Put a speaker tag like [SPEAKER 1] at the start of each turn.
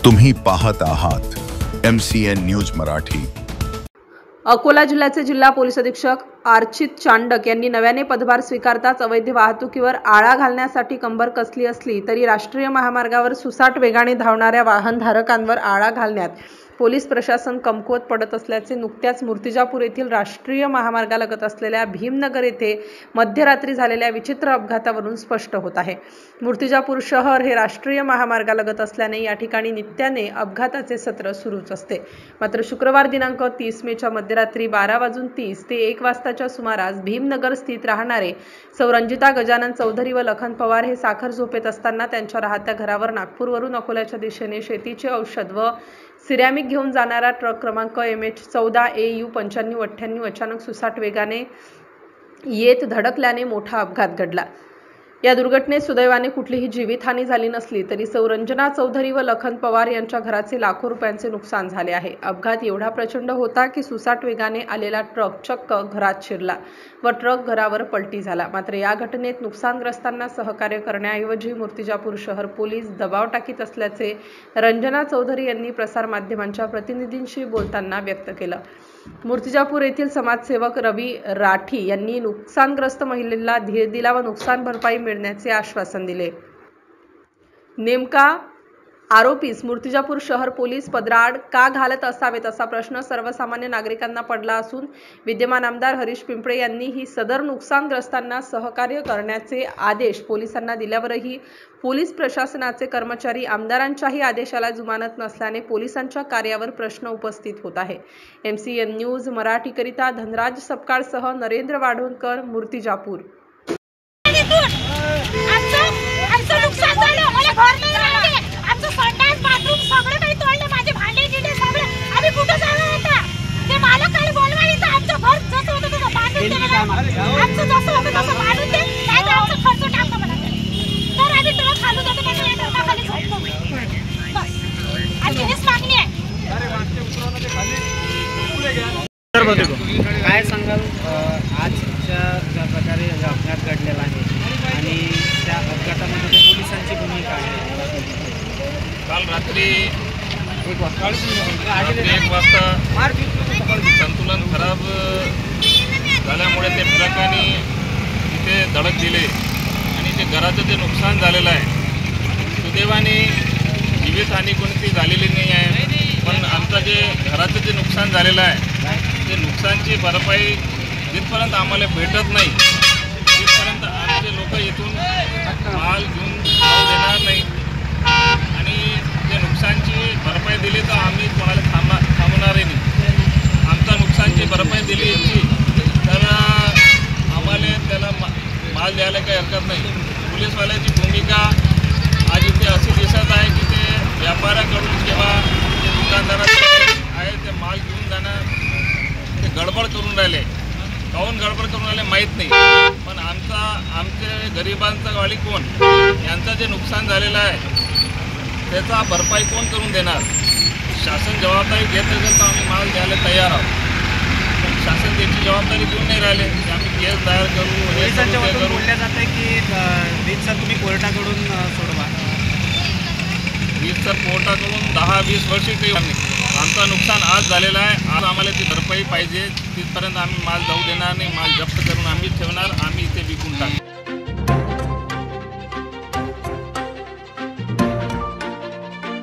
[SPEAKER 1] तुम्ही पाहत आहात MCN न्यूज मराठी।
[SPEAKER 2] अकोला जिल्ह्याचे जिल्हा पोलीस अधीक्षक अर्चित चांडक यांनी नव्याने पदभार स्वीकारताच अवैध वाहतुकीवर आळा घालण्यासाठी कंबर कसली असली तरी राष्ट्रीय महामार्गावर सुसाट वेगाने धावणाऱ्या वाहनधारकांवर आळा घालण्यात पोलीस प्रशासन कमकुवत पडत असल्याचे नुकत्याच मूर्तिजापूर येथील राष्ट्रीय महामार्गालगत असलेल्या भीमनगर येथे मध्यरात्री झालेल्या विचित्र अपघातावरून स्पष्ट होत आहे। मूर्तिजापूर शहर हे राष्ट्रीय महामार्गालगत असल्याने या ठिकाणी नित्याने अपघाताचे सत्र सुरूच असते। मात्र शुक्रवार दिनांक 30 मेच्या मध्यरात्री 12:30 ते 1 वाजताच्या सुमारास भीमनगर स्थित राहणारे रंजिता गजानन चौधरी व लखन पवार हे साखर झोपेत असताना त्यांच्या राहत्या घरावर नागपूरवरून अकोल्याच्या दिशेने शेतीचे औषध व सिरॅमिक घेऊन जाणारा ट्रक क्रमांक MH14 AU 9598 अचानक सुसाट वेगाने येत धडकल्याने मोठा अपघात घडला। या दुर्घटनेत सुदैवाने कुठलीही जीवितहानी झाली नसली तरी रंजना चौधरी व लखन पवार यांच्या घराचे लाखो रुपयांचे नुकसान झाले आहे। अपघात एवढा प्रचंड होता की सुसाट वेगाने आलेला ट्रक चक्क घरात शिरला व ट्रक घरावर पलटी झाला। मात्र या घटनेत नुकसानग्रस्तांना सहकार्य करण्याऐवजी मूर्तिजापूर शहर पोलीस दबाव टाकीत असल्याचे रंजना चौधरी यांनी प्रसार माध्यमांच्या प्रतिनिधींशी बोलताना व्यक्त केलं। मूर्तिजापूर येथील समाजसेवक रवी राठी यांनी नुकसानग्रस्त महिलेला धीर दिला व नुकसान भरपाई मिळण्याचे आश्वासन दिले। नेमका आरोपीस मूर्तिजापूर शहर पोलीस पदराड का घालत असावेत असा प्रश्न सर्वसामान्य नागरिकांना पडला असून विद्यमान आमदार हरीश पिंपळे यांनी ही सदर नुकसानग्रस्तांना सहकार्य करण्याचे आदेश पोलिसांना दिल्यावरही पोलीस प्रशासनाचे कर्मचारी आमदारांच्याही आदेशाला जुमानत नसल्याने पोलिसांच्या कार्यावर प्रश्न उपस्थित होत आहे। MCN न्यूज मराठीकरिता धनराज सपकाळसह नरेंद्र वाढोणकर, मूर्तिजापूर।
[SPEAKER 3] काय सांगाल आजच्या ज्या प्रकारे अपघात घडलेला आहे आणि त्या अपघातामध्ये पोलिसांची भूमिका आहे?
[SPEAKER 4] काल रात्री 1 वाजता संतुलन खराब झाल्यामुळे ते ट्रकाने तिथे धडक दिले आणि ते घराचं जे नुकसान झालेलं आहे सुदैवाने जीवितहानी कोणती झालेली नाही आहे, पण आमचं जे घराचं जे नुकसान झालेलं आहे ते नुकसानची भरपाई जिथपर्यंत आम्हाला भेटत नाही तिथपर्यंत आमचे लोक इथून माल घेऊन जाऊ देणार नाही आणि ते नुकसानची भरपाई दिली तर आम्ही कोणाला थांबणारही नाही। आमचा नुकसानची भरपाई दिली तर आम्हाला त्याला माल द्यायला काही हरकत नाही। पोलीसवाल्याची भूमिका आज इथे अशी दिसत आहे की ते व्यापाऱ्याकडून किंवा जे दुकानदाराचे आहे ते माल घेऊन जाणार ते गडबड करून राहिले। काहून गडबड करून राहिले माहीत नाही, पण आमचे गरिबांचा वाली कोण, यांचं जे नुकसान झालेलं आहे त्याचा भरपाई कोण करून देणार? शासन जबाबदारी घेत असेल तर आम्ही माल द्यायला तयार आहोत, पण शासन त्याची जबाबदारी घेऊन नाही राहिले की आम्ही केस दायर करू हे करू।
[SPEAKER 3] बोलल्या जातं की वीज तुम्ही कोर्टाकडून सोडवा,
[SPEAKER 4] वीज तर कोर्टाकडून 10-20 वर्षी काही नाही। आमचं नुकसान आज झालेलं आहे, आज आम्हाला ती भरपाई पाहिजे, तिथपर्यंत आम्ही माल जाऊ देणार नाही। माल जप्त करून आम्ही ठेवणार, आम्ही इथे विकून टाकू।